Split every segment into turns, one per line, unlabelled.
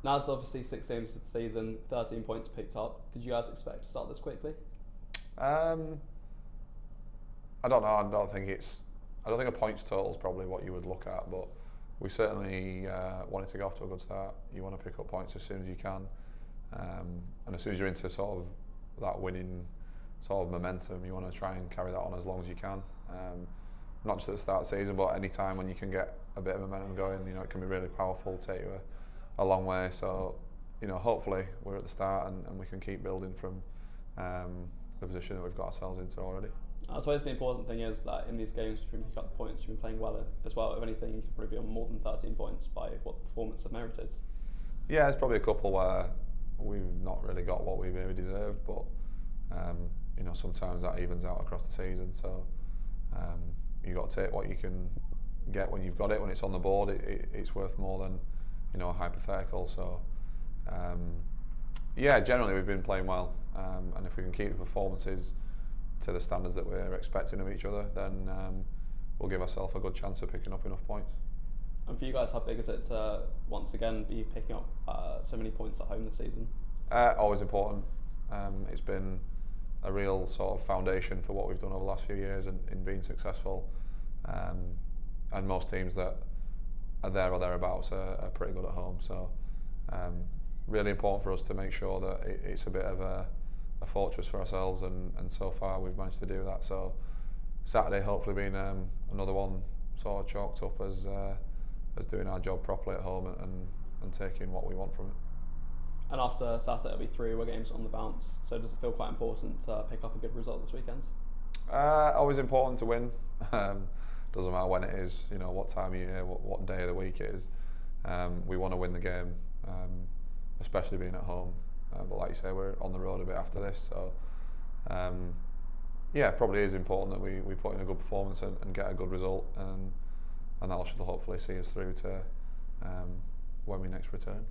Now it's obviously 6 games for the season, 13 points picked up. Did you guys expect to start this quickly?
Um, I don't know. I don't think a points total is probably what you would look at, but we certainly wanted to get off to a good start. You want to pick up points as soon as you can, and as soon as you're into sort of that winning sort of momentum, you want to try and carry that on as long as you can. Not just at the start of the season, but any time when you can get a bit of momentum going, it can be really powerful, take you a long way. So, hopefully we're at the start and we can keep building from the position that we've got ourselves into already.
I suppose the important thing is that in these games, you can pick up the points, you've been playing well as well. If anything, you can probably be on more than 13 points by what the performance have merited.
Yeah, there's probably a couple where we've not really got what we maybe deserved, but sometimes that evens out across the season. So you got to take what you can get when you've got it. When it's on the board, it's worth more than a hypothetical. So generally we've been playing well, and if we can keep the performances to the standards that we're expecting of each other, then we'll give ourselves a good chance of picking up enough points.
And for you guys, how big is it to once again be picking up so many points at home this season?
Always important. It's been a real sort of foundation for what we've done over the last few years in being successful. And most teams that are there or thereabouts are pretty good at home. So really important for us to make sure that it's a bit of a fortress for ourselves, and so far we've managed to do that. So Saturday hopefully being another one sort of chalked up as doing our job properly at home and taking what we want from it.
And after Saturday it'll be 3 away games on the bounce, so does it feel quite important to pick up a good result this weekend?
Always important to win. Doesn't matter when it is, what time of year, what day of the week it is. We want to win the game, especially being at home. But like you say, we're on the road a bit after this, so it probably is important that we put in a good performance and get a good result, and that should hopefully see us through to when we next return.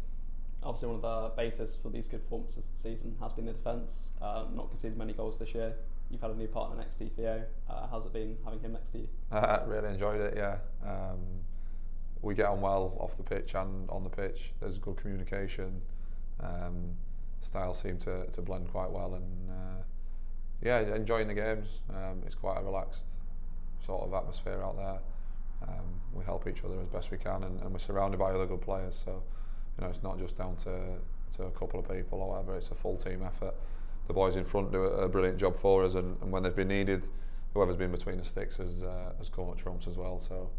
Obviously, one of the bases for these good performances this season has been the defence. Not conceded many goals this year. You've had a new partner next to you, Theo. How's it been having him next to you?
Really enjoyed it, yeah. We get on well off the pitch and on the pitch. There's good communication. Styles seem to blend quite well, and enjoying the games. It's quite a relaxed sort of atmosphere out there. We help each other as best we can, and we're surrounded by other good players. So it's not just down to a couple of people or whatever. It's a full team effort. The boys in front do a brilliant job for us, and when they've been needed, whoever's been between the sticks has come at trumps as well. So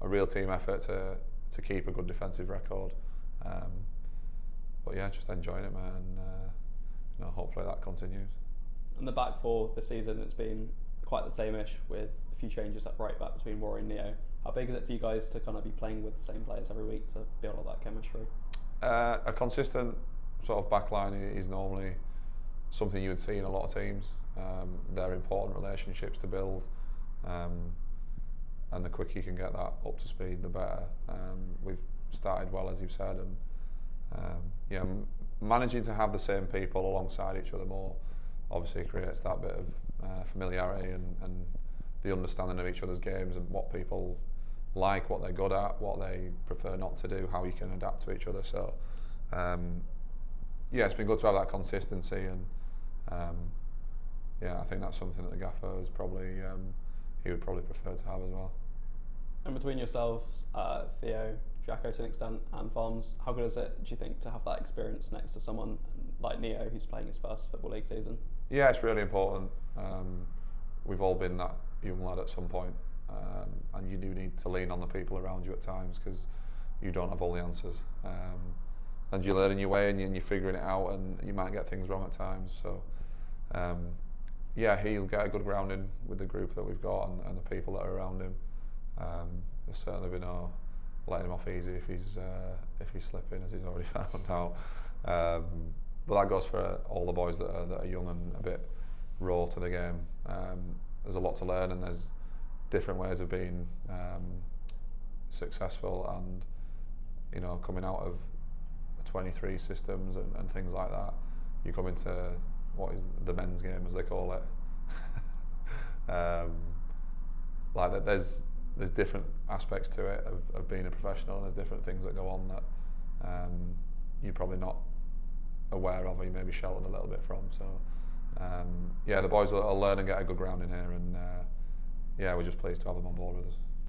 a real team effort to keep a good defensive record. But yeah, just enjoying it, man. And hopefully that continues.
And the back four this season, it's been quite the same-ish with a few changes at right back between Rory and Neo. How big is it for you guys to kind of be playing with the same players every week to build all that chemistry?
A consistent sort of backline is normally something you would see in a lot of teams. They're important relationships to build, and the quicker you can get that up to speed, the better. We've started well, as you've said, and managing to have the same people alongside each other more obviously creates that bit of familiarity and the understanding of each other's games and what people like, what they're good at, what they prefer not to do, how you can adapt to each other. So it's been good to have that consistency, and I think that's something that the gaffer is probably he would probably prefer to have as well.
And between yourselves, Theo, Jacko to an extent, and Farms, how good is it, do you think, to have that experience next to someone like Neo who's playing his first Football League season? Yeah,
it's really important. We've all been that young lad at some point, and you do need to lean on the people around you at times because you don't have all the answers. And you're learning your way and you're figuring it out, and you might get things wrong at times. So he'll get a good grounding with the group that we've got and the people that are around him. There's certainly been no letting him off easy if he's slipping, as he's already found out. But that goes for all the boys that are young and a bit raw to the game. There's a lot to learn, and there's different ways of being successful, and coming out of 23 systems and things like that. You come into what is the men's game, as they call it. Like that, there's different aspects to it of being a professional, and there's different things that go on that you're probably not aware of, or you maybe sheltered a little bit from. So yeah, the boys will learn and get a good ground in here, and yeah, we're just pleased to have them on board with us.